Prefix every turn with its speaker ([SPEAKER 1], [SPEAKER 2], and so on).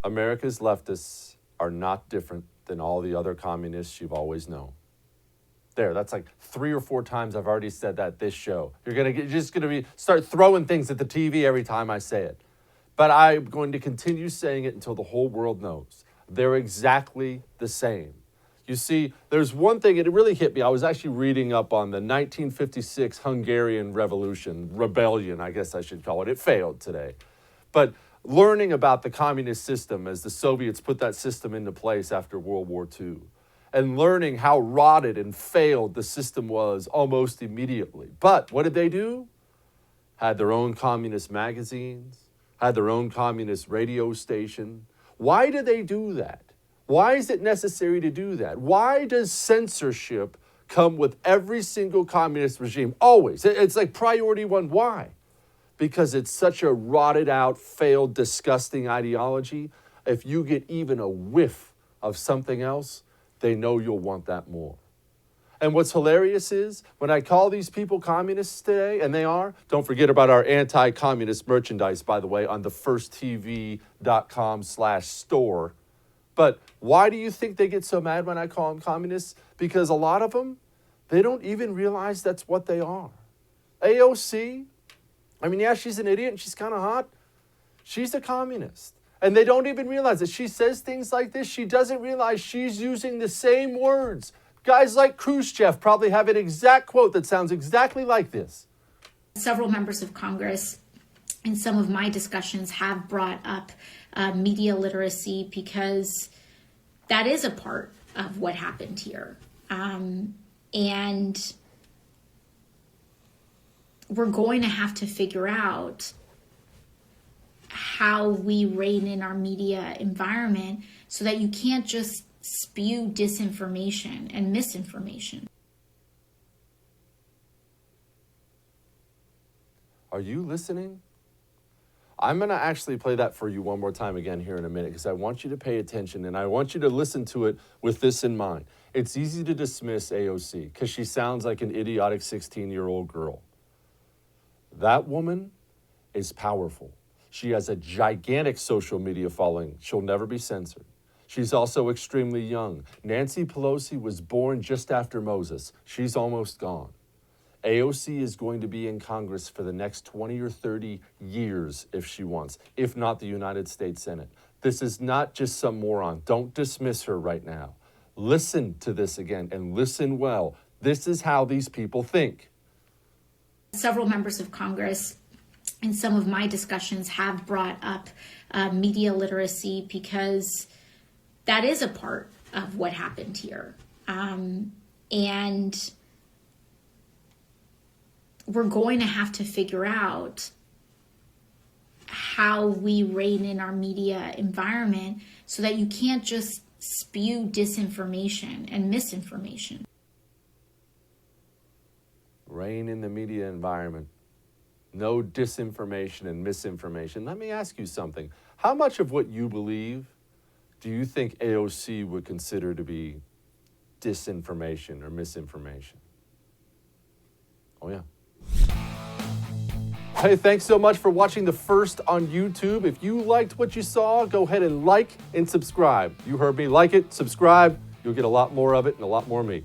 [SPEAKER 1] America's leftists are not different than all the other communists you've always known. There, that's like 3 or 4 times I've already said that this show. You're just gonna start throwing things at the TV every time I say it. But I'm going to continue saying it until the whole world knows. They're exactly the same. You see, there's one thing, and it really hit me. I was actually reading up on the 1956 Hungarian rebellion, I guess I should call it. It failed today. But learning about the communist system as the Soviets put that system into place after World War II, and learning how rotted and failed the system was almost immediately. But what did they do? Had their own communist magazines, had their own communist radio station. Why do they do that? Why is it necessary to do that? Why does censorship come with every single communist regime? Always. It's like priority one. Why? Because it's such a rotted out, failed, disgusting ideology. If you get even a whiff of something else, they know you'll want that more. And what's hilarious is when I call these people communists today, and they are, don't forget about our anti-communist merchandise, by the way, on thefirsttv.com/store. But why do you think they get so mad when I call them communists? Because a lot of them, they don't even realize that's what they are. AOC, I mean, yeah, she's an idiot and she's kind of hot. She's a communist. And they don't even realize that she says things like this. She doesn't realize she's using the same words. Guys like Khrushchev probably have an exact quote that sounds exactly like this.
[SPEAKER 2] Several members of Congress in some of my discussions have brought up media literacy because that is a part of what happened here. And we're going to have to figure out how we rein in our media environment so that you can't just spew disinformation and misinformation.
[SPEAKER 1] Are you listening? I'm going to actually play that for you one more time again here in a minute because I want you to pay attention and I want you to listen to it with this in mind. It's easy to dismiss AOC because she sounds like an idiotic 16-year-old girl. That woman is powerful. She has a gigantic social media following. She'll never be censored. She's also extremely young. Nancy Pelosi was born just after Moses. She's almost gone. AOC is going to be in Congress for the next 20 or 30 years if she wants, if not the United States Senate. This is not just some moron. Don't dismiss her right now. Listen to this again and listen well. This is how these people think.
[SPEAKER 2] Several members of Congress in some of my discussions have brought up media literacy because that is a part of what happened here. And we're going to have to figure out how we rein in our media environment so that you can't just spew disinformation and misinformation.
[SPEAKER 1] Rein in the media environment. No disinformation and misinformation. Let me ask you something. How much of what you believe do you think AOC would consider to be disinformation or misinformation? Oh, yeah. Hey, thanks so much for watching The First on YouTube. If you liked what you saw, go ahead and like and subscribe. You heard me. Like it, subscribe. You'll get a lot more of it and a lot more of me.